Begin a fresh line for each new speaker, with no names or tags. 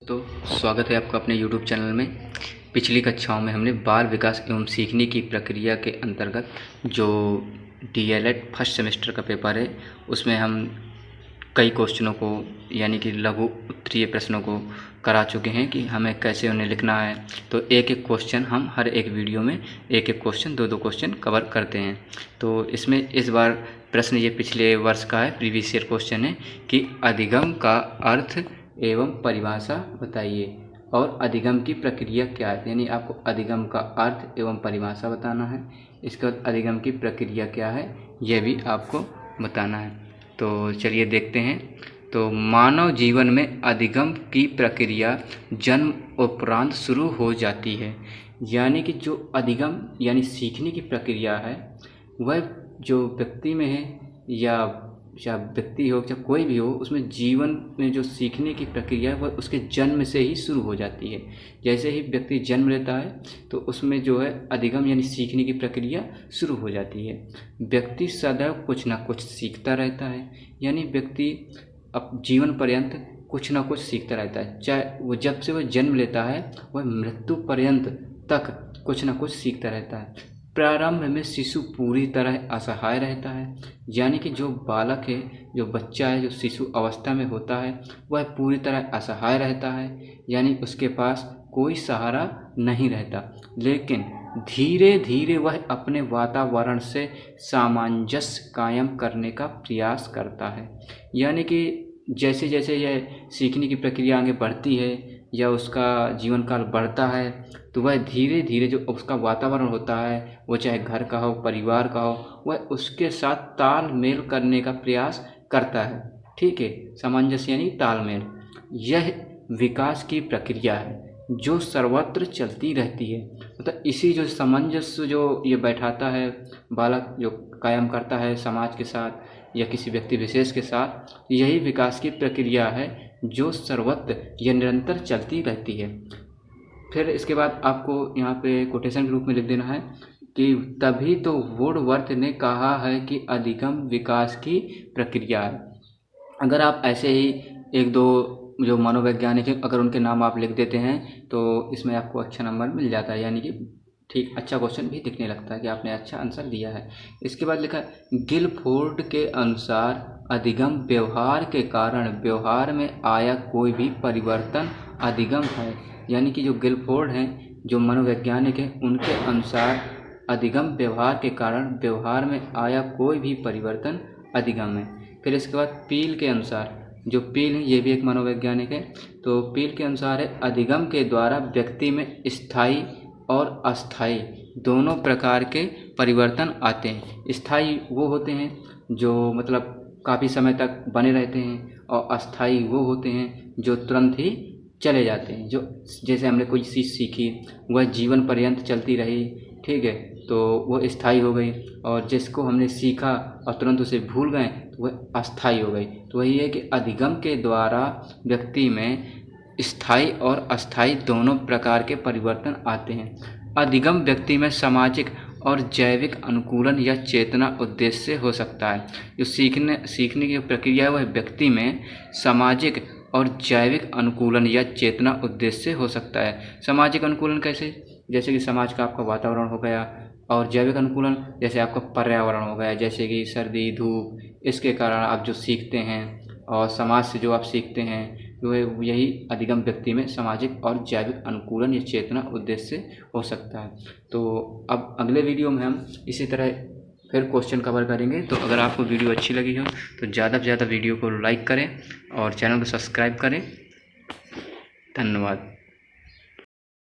तो स्वागत है आपका अपने YouTube चैनल में। पिछली कक्षाओं में हमने बाल विकास एवं सीखने की प्रक्रिया के अंतर्गत जो DLED फर्स्ट सेमेस्टर का पेपर है उसमें हम कई क्वेश्चनों को यानी कि लघु उत्तरीय प्रश्नों को करा चुके हैं कि हमें कैसे उन्हें लिखना है। तो एक एक क्वेश्चन हम हर एक वीडियो में एक एक क्वेश्चन दो क्वेश्चन कवर करते हैं। तो इसमें इस बार प्रश्न ये पिछले वर्ष का है, प्रीवियस ईयर क्वेश्चन है कि अधिगम का अर्थ एवं परिभाषा बताइए और अधिगम की प्रक्रिया क्या है। यानी आपको अधिगम का अर्थ एवं परिभाषा बताना है, इसके बाद अधिगम की प्रक्रिया क्या है यह भी आपको बताना है। तो चलिए देखते हैं। तो मानव जीवन में अधिगम की प्रक्रिया जन्म उपरांत शुरू हो जाती है। यानी कि जो अधिगम यानी सीखने की प्रक्रिया है वह जो व्यक्ति में है या व्यक्ति हो चाहे कोई भी हो, उसमें जीवन में जो सीखने की प्रक्रिया है वह उसके जन्म से ही शुरू हो जाती है। जैसे ही व्यक्ति जन्म लेता है तो उसमें जो है अधिगम यानी सीखने की प्रक्रिया शुरू हो जाती है। व्यक्ति सदैव कुछ ना कुछ सीखता रहता है, यानी व्यक्ति अब जीवन पर्यंत कुछ ना कुछ सीखता रहता है। चाहे वो जब से वह जन्म लेता है वह मृत्यु पर्यंत तक कुछ ना कुछ सीखता रहता है। प्रारंभ में शिशु पूरी तरह असहाय रहता है, यानी कि जो बालक है, जो बच्चा है, जो शिशु अवस्था में होता है वह पूरी तरह असहाय रहता है, यानी उसके पास कोई सहारा नहीं रहता। लेकिन धीरे धीरे वह अपने वातावरण से सामंजस्य कायम करने का प्रयास करता है। यानी कि जैसे जैसे यह सीखने की प्रक्रिया आगे बढ़ती है या उसका जीवन काल बढ़ता है तो वह धीरे धीरे जो उसका वातावरण होता है, वो चाहे घर का हो, परिवार का हो, वह उसके साथ तालमेल करने का प्रयास करता है। ठीक है, सामंजस्य यानी तालमेल। यह विकास की प्रक्रिया है जो सर्वत्र चलती रहती है। मतलब इसी जो सामंजस्य जो ये बैठाता है बालक, जो कायम करता है समाज के साथ या किसी व्यक्ति विशेष के साथ, यही विकास की प्रक्रिया है जो सर्वत्र या निरंतर चलती रहती है। फिर इसके बाद आपको यहाँ पे कोटेशन के रूप में लिख देना है कि तभी तो वुडवर्थ ने कहा है कि अधिगम विकास की प्रक्रिया है। अगर आप ऐसे ही एक दो जो मनोवैज्ञानिक है अगर उनके नाम आप लिख देते हैं तो इसमें आपको अच्छा नंबर मिल जाता है, यानी कि ठीक अच्छा क्वेश्चन भी दिखने लगता है कि आपने अच्छा आंसर दिया है। इसके बाद लिखा गिलफोर्ड के अनुसार अधिगम व्यवहार के कारण व्यवहार में आया कोई भी परिवर्तन अधिगम है। यानी कि जो गिलफोर्ड हैं, जो मनोवैज्ञानिक हैं, उनके अनुसार अधिगम व्यवहार के कारण व्यवहार में आया कोई भी परिवर्तन अधिगम है। फिर इसके बाद पील के अनुसार, जो पील है ये भी एक मनोवैज्ञानिक है, तो पील के अनुसार है अधिगम के द्वारा व्यक्ति में स्थायी और अस्थायी दोनों प्रकार के परिवर्तन आते हैं। स्थायी वो होते हैं जो मतलब काफ़ी समय तक बने रहते हैं और अस्थायी वो होते हैं जो तुरंत ही चले जाते हैं। जो जैसे हमने कोई चीज़ सीखी वह जीवन पर्यंत चलती रही, ठीक है, तो वह स्थायी हो गई, और जिसको हमने सीखा और तुरंत उसे भूल गए तो वह अस्थायी हो गई। तो वही है कि अधिगम के द्वारा व्यक्ति में स्थायी और अस्थायी दोनों प्रकार के परिवर्तन आते हैं। अधिगम व्यक्ति में सामाजिक और जैविक अनुकूलन या चेतना उद्देश्य से हो सकता है। जो सीखने की प्रक्रिया है वह व्यक्ति में सामाजिक और जैविक अनुकूलन या चेतना उद्देश्य से हो सकता है। सामाजिक अनुकूलन कैसे? जैसे कि समाज का आपका वातावरण हो गया, और जैविक अनुकूलन जैसे आपका पर्यावरण हो गया, जैसे कि सर्दी धूप, इसके कारण आप जो सीखते हैं और समाज से जो आप सीखते हैं तो यही अधिगम व्यक्ति में सामाजिक और जैविक अनुकूलन या चेतना उद्देश्य से हो सकता है। तो अब अगले वीडियो में हम इसी तरह फिर क्वेश्चन कवर करेंगे। तो अगर आपको वीडियो अच्छी लगी हो तो ज़्यादा से ज़्यादा वीडियो को लाइक करें और चैनल को सब्सक्राइब करें। धन्यवाद।